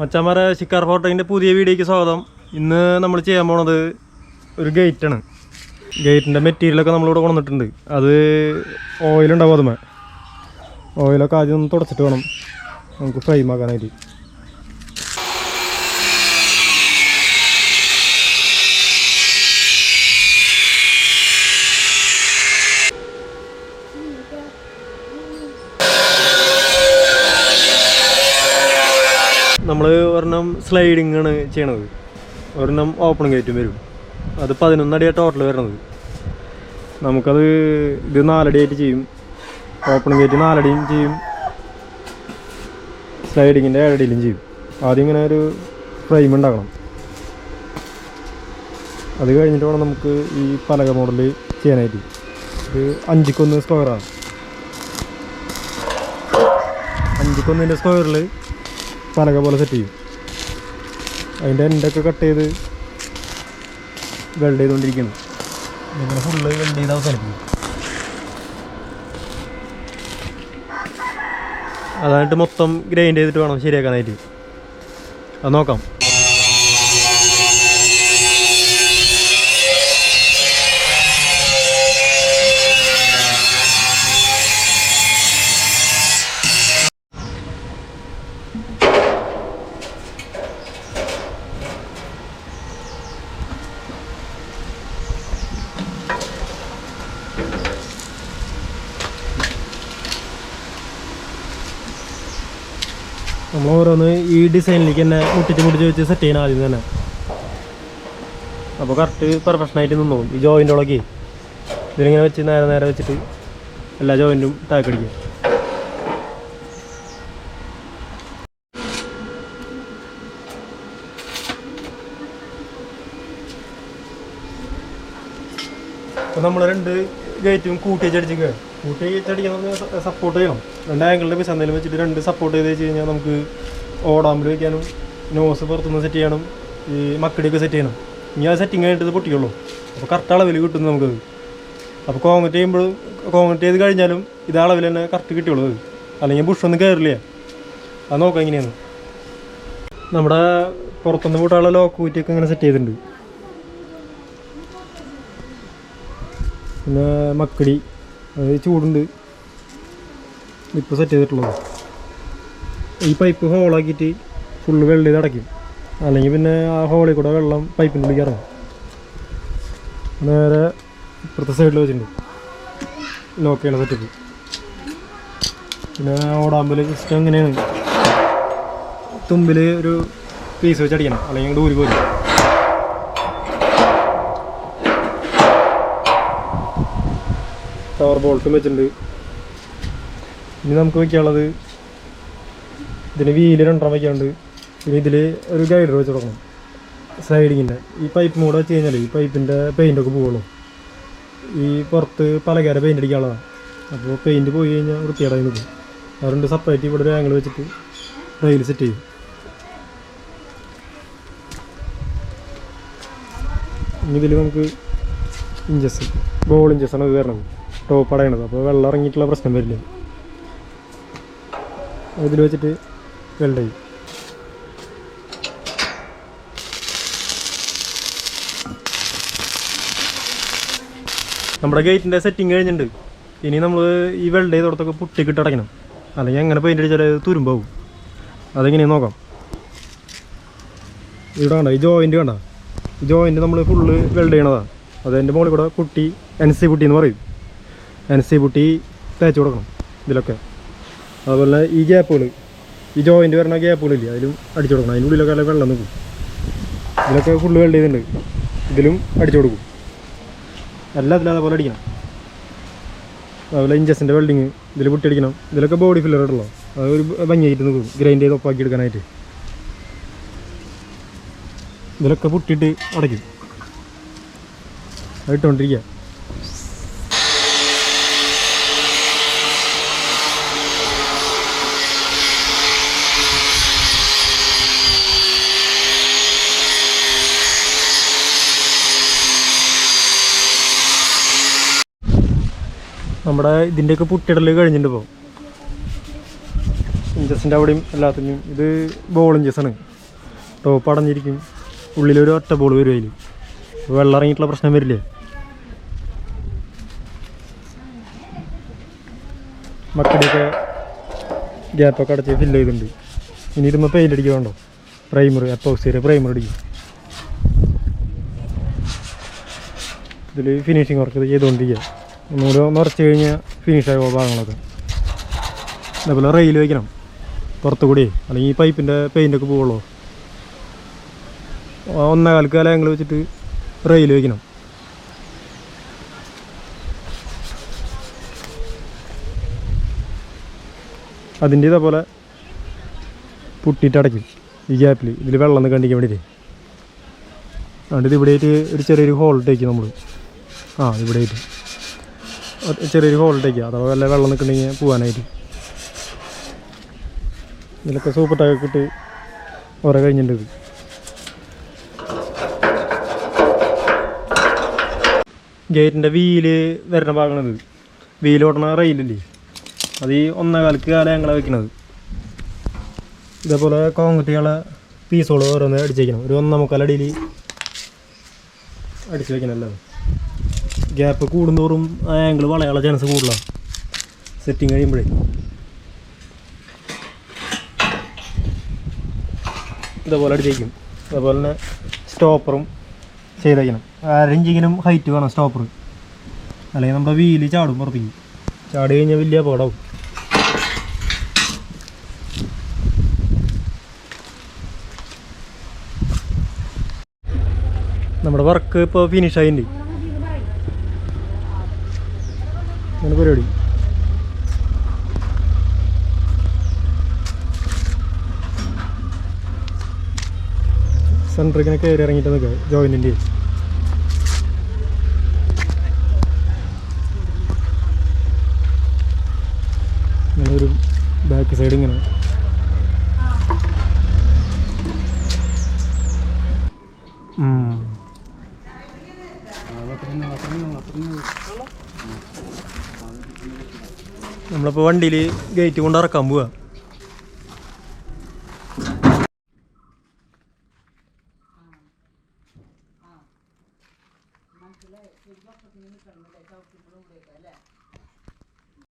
മച്ചാമാരെ ശിക്കാർ ഫോട്ടോയിൻ്റെ പുതിയ വീഡിയോയ്ക്ക് സ്വാഗതം. ഇന്ന് നമ്മൾ ചെയ്യാൻ പോണത് ഒരു ഗേറ്റാണ്. ഗേറ്റിൻ്റെ മെറ്റീരിയലൊക്കെ നമ്മളിവിടെ കൊണ്ടുവന്നിട്ടുണ്ട്. അത് ഓയിലുണ്ടാവും. അതുമേ ഓയിലൊക്കെ ആദ്യം ഒന്ന് തുടച്ചിട്ട് വേണം നമുക്ക് ഫ്രെയിം ആക്കാനായിട്ട്. നമ്മൾ ഒരെണ്ണം സ്ലൈഡിങ് ആണ് ചെയ്യണത്, ഒരെണ്ണം ഓപ്പൺ ഗേറ്റും വരും. അത് 11 അടിയാണ് ടോട്ടൽ വരണത്. നമുക്കത് ഇത് 4 അടിയായിട്ട് ചെയ്യും. ഓപ്പൺ ഗേറ്റ് 4 അടിയും ചെയ്യും, സ്ലൈഡിങ്ങിൻ്റെ 7 അടിയിലും ചെയ്യും. ആദ്യം ഇങ്ങനെ ഒരു ഫ്രെയിം ഉണ്ടാക്കണം. അത് കഴിഞ്ഞിട്ട് വേണം നമുക്ക് ഈ പലക മോഡൽ ചെയ്യാനായിട്ട്. ഇത് 5x1 സ്ക്വയറാണ്. 5x1 സ്ക്വയറിൽ പലക പോലെ സെറ്റ് ചെയ്യും. അതിൻ്റെ എൻഡൊക്കെ കട്ട് ചെയ്ത് വെൽഡ് ചെയ്തുകൊണ്ടിരിക്കുന്നു. ഇങ്ങനെ ഫുള്ള് വെൽഡ് ചെയ്ത് അവസാനിപ്പിക്കും. അതായിട്ട് മൊത്തം ഗ്രൈൻഡ് ചെയ്തിട്ട് വേണം ശരിയാക്കാനായിട്ട്. അത് നോക്കാം. നമ്മൾ ഓരോന്ന് ഈ ഡിസൈനിലേക്ക് തന്നെ മുട്ടിച്ച് വെച്ച് സെറ്റ് ചെയ്യണം ആദ്യം തന്നെ. അപ്പോൾ കറക്റ്റ് പെർഫെക്ഷനായിട്ട് നിന്നോളും. ഈ ജോയിൻ്റോളൊക്കെ ഇതിലിങ്ങനെ വെച്ച് നേരെ വെച്ചിട്ട് എല്ലാ ജോയിൻറ്റും താക്കടിക്കുക. അപ്പോൾ നമ്മൾ 2 ഗേറ്റും കൂട്ടി വെച്ചടിക്കുക. കൂട്ടി വെച്ചടിക്കാൻ സപ്പോർട്ട് ചെയ്യണം. 2 ആംഗിളിൻ്റെ പിസ് എന്തെങ്കിലും വെച്ചിട്ട് 2 സപ്പോർട്ട് ചെയ്ത് വെച്ച് കഴിഞ്ഞാൽ നമുക്ക് ഓടാമ്പിൽ വയ്ക്കാനും നോസ് പുറത്തുനിന്ന് സെറ്റ് ചെയ്യണം, ഈ മക്കടിയൊക്കെ സെറ്റ് ചെയ്യണം. ഇനി ആ സെറ്റിങ് ആയിട്ട് ഇത് പൊട്ടിക്കുള്ളൂ. അപ്പോൾ കറക്റ്റ് അളവിൽ കിട്ടുന്നു നമുക്കത്. അപ്പോൾ കോൺക്രീറ്റ് ചെയ്ത് കഴിഞ്ഞാലും ഇതേ അളവിൽ തന്നെ കറക്റ്റ് കിട്ടുള്ളൂ. അത് അല്ലെങ്കിൽ ബുഷൊന്നും കയറില്ല. അത് നോക്കാം എങ്ങനെയാണ്. നമ്മുടെ പുറത്തുനിന്ന് കൂട്ടാനുള്ള ലോക്ക് കൂറ്റിയൊക്കെ ഇങ്ങനെ സെറ്റ് ചെയ്തിട്ടുണ്ട്. പിന്നെ മക്കടി അത് ചൂടുണ്ട് ഇപ്പോൾ സെറ്റ് ചെയ്തിട്ടുള്ളത്. ഈ പൈപ്പ് ഹോളാക്കിയിട്ട് ഫുള്ള് വെള്ളം ചെയ്ത് അടയ്ക്കും. അല്ലെങ്കിൽ പിന്നെ ആ ഹോളിൽ കൂടെ വെള്ളം പൈപ്പിൻ്റെ ഉള്ളിൽ ഇറങ്ങും. നേരെ ഇപ്പുറത്തെ സൈഡിൽ വെച്ചിട്ടുണ്ട് ലോക്ക് ചെയ്യണ സെറ്റപ്പ്. പിന്നെ ഓടാമ്പൽ സിസ്റ്റം എങ്ങനെയാണ്, തുമ്പിൽ ഒരു പീസ് വെച്ച് അടിക്കണം, അല്ലെങ്കിൽ ദൂരി പോരും. പവർ ബോൾട്ടും വെച്ചിട്ടുണ്ട്. ഇനി നമുക്ക് വയ്ക്കാനുള്ളത് ഇതിന് വീല് 2 വയ്ക്കാനുണ്ട്. പിന്നെ ഇതിൽ ഒരു ഗൈഡർ വെച്ച് കൊടുക്കണം സ്ലൈഡിങ്ങിൻ്റെ. ഈ പൈപ്പ് കൂടെ വെച്ച് കഴിഞ്ഞാൽ ഈ പൈപ്പിൻ്റെ പെയിൻ്റൊക്കെ പോകുള്ളൂ. ഈ പുറത്ത് പലകാര പെയിൻ്റ് അടിക്കാനുള്ളതാണ്. അപ്പോൾ പെയിൻറ്റ് പോയി കഴിഞ്ഞാൽ വൃത്തിയേടായി നിൽക്കും. അതുകൊണ്ട് സെപ്പറേറ്റ് ഇവിടെ ഒരു ആംഗിൾ വെച്ചിട്ട് റെയിൽ സെറ്റ് ചെയ്യും. ഇനി ഇതിൽ നമുക്ക് ബോൾ ഇഞ്ചസാണ് ഇത് വരണത്, ടോപ്പ് അടയണത്. അപ്പോൾ വെള്ളം ഇറങ്ങിയിട്ടുള്ള പ്രശ്നം വരില്ല. ഇതിൽ വെച്ചിട്ട് വെൽഡ് ചെയ്യും. നമ്മുടെ ഗേറ്റിൻ്റെ സെറ്റിങ് കഴിഞ്ഞിട്ടുണ്ട്. ഇനി നമ്മൾ ഈ വെൽഡ് ചെയ്തോടത്തൊക്കെ പുട്ടിക്കിട്ട് അടയ്ക്കണം, അല്ലെങ്കിൽ അങ്ങനെ പെയിൻ്റ് അടിച്ചാൽ തുരുമ്പാവും. അതെങ്ങനെയാണ് നോക്കാം. ഇവിടെ കണ്ട ഈ ജോയിൻ്റ് കണ്ട, ഈ ജോയിൻ്റ് നമ്മൾ ഫുള്ള് വെൽഡ് ചെയ്യണതാണ്. അതിൻ്റെ മുകളിൽ കൂടെ പുട്ടി NC പുട്ടി എന്ന് പറയും. NC പുട്ടി തേച്ച് കൊടുക്കണം ഇതിലൊക്കെ. അതുപോലെ ഈ ഗ്യാപ്പുകൾ, ഈ ജോയിൻ്റ് വരുന്ന ഗ്യാപ്പുകളില്ലേ, അതിലും അടിച്ചു കൊടുക്കണം. അതിൻ്റെ ഉള്ളിലൊക്കെ നല്ല വെള്ളം നിൽക്കും. ഇതിലൊക്കെ ഫുള്ള് വെൽഡ് ചെയ്തിട്ടുണ്ട്. ഇതിലും അടിച്ചു കൊടുക്കും. എല്ലാത്തിലും അതേപോലെ അടിക്കണം. അതുപോലെ ഇഞ്ചസിൻ്റെ വെൽഡിങ് ഇതിൽ പുട്ടി അടിക്കണം. ഇതിലൊക്കെ ബോഡി ഫില്ലർ ഇട്ടുള്ളൂ. അത് ഒരു ഭംഗിയായിട്ട് നിൽക്കും, ഗ്രൈൻഡ് ചെയ്ത് ഒപ്പാക്കി എടുക്കാനായിട്ട്. ഇതിലൊക്കെ പുട്ടിയിട്ട് അടയ്ക്കും. ഇട്ടുകൊണ്ടിരിക്കുക. നമ്മുടെ ഇതിൻ്റെയൊക്കെ പുട്ടിടൽ കഴിഞ്ഞിട്ടുണ്ട്. ഇപ്പോൾ ഇഞ്ചസിൻ്റെ അവിടെയും എല്ലാത്തിനും ഇത് ബോൾ ഇഞ്ചസാണ്. ടോപ്പ് അടഞ്ഞിരിക്കും, ഉള്ളിലൊരു ഒറ്റ ബോൾ വരും അതിൽ. വെള്ളം ഇറങ്ങിയിട്ടുള്ള പ്രശ്നം വരില്ലേ. മക്കടിയൊക്കെ ഗ്യാപ്പൊക്കെ അടച്ച് ഫില്ല് ചെയ്തിട്ടുണ്ട്. ഇനി ഇതുമ്പോൾ പെയിൻ്റ് അടിക്കുക വേണ്ടോ, പ്രൈമർ എപ്പോക്സിയുടെ പ്രൈമർ അടിക്കും. ഇതിൽ ഫിനിഷിങ് വർക്ക് ചെയ്തുകൊണ്ടിരിക്കുക. ഒന്നുകൂടെ നിറച്ച് കഴിഞ്ഞാൽ ഫിനിഷായ ഭാഗങ്ങളൊക്കെ. അതേപോലെ റെയിൽ വയ്ക്കണം പുറത്തു കൂടി, അല്ലെങ്കിൽ ഈ പൈപ്പിൻ്റെ പെയിൻ്റൊക്കെ പോവുള്ളൂ. 1.25 കാലം ഞങ്ങൾ വെച്ചിട്ട് റെയിൽ വയ്ക്കണം. അതിൻ്റെ ഇതേപോലെ പുട്ടിയിട്ടടയ്ക്കും ഈ ഗ്യാപ്പിൽ. ഇതിൽ വെള്ളം ഒന്ന് കണ്ടിക്കാൻ വേണ്ടിയിട്ട്. അതുകൊണ്ട് ഇത് ഇവിടെയായിട്ട് ഒരു ചെറിയൊരു ഹോളിട്ടേക്കും നമ്മൾ. ഇവിടെയായിട്ട് ചെറിയൊരു ഹോളിട്ടേക്കുക, അഥവാ വല്ല വെള്ളം നിൽക്കണമെങ്കിൽ പോകാനായിട്ട്. ഇതിലൊക്കെ സൂപ്പിട്ടൊക്കെ ഇട്ട് ഓരോ കഴിഞ്ഞിട്ടുണ്ട്. ഗേറ്റിൻ്റെ വീല് വരുന്ന ഭാഗമാണിത്. വീല് ഓടണ റെയിലില്ലേ, അത് ഈ 1.25 കാലം ഞങ്ങളെ വെക്കണത്. ഇതേപോലെ കോൺക്രീറ്റുകളെ പീസുകൾ ഓരോന്ന് അടിച്ച് വയ്ക്കണം. ഒരു 1.25 അടിയിൽ അടിച്ച് വയ്ക്കണമല്ലോ. ഗ്യാപ്പ് കൂടുന്തോറും ആംഗിൾ വളയാനുള്ള ചാൻസ് കൂടുതലാണ് സെറ്റിങ് കഴിയുമ്പോഴേ. ഇതേപോലെ അടിച്ച് വയ്ക്കും. അതുപോലെ തന്നെ സ്റ്റോപ്പറും ചെയ്ത് വയ്ക്കണം. 1.5 ഇഞ്ചെങ്കിലും ഹൈറ്റ് വേണം സ്റ്റോപ്പർ, അല്ലെങ്കിൽ നമ്മുടെ വീല് ചാടും പുറത്തേക്ക്. ചാടി കഴിഞ്ഞാൽ വലിയ അപകടമാവും. നമ്മുടെ വർക്ക് ഇപ്പോൾ ഫിനിഷ് ആയിട്ടുണ്ട്. അങ്ങനെ പരിപാടി. സെൻറ്ററിങ്ങനെ കയറി ഇറങ്ങിയിട്ട് നിൽക്കുക ജോയിൻറ്റിൻ്റെ. ഇങ്ങനെ ഒരു ബാക്ക് സൈഡ് ഇങ്ങനെ നമ്മളിപ്പോൾ വണ്ടിയിൽ ഗേറ്റ് കൊണ്ട് ഇറക്കാൻ പോവാ.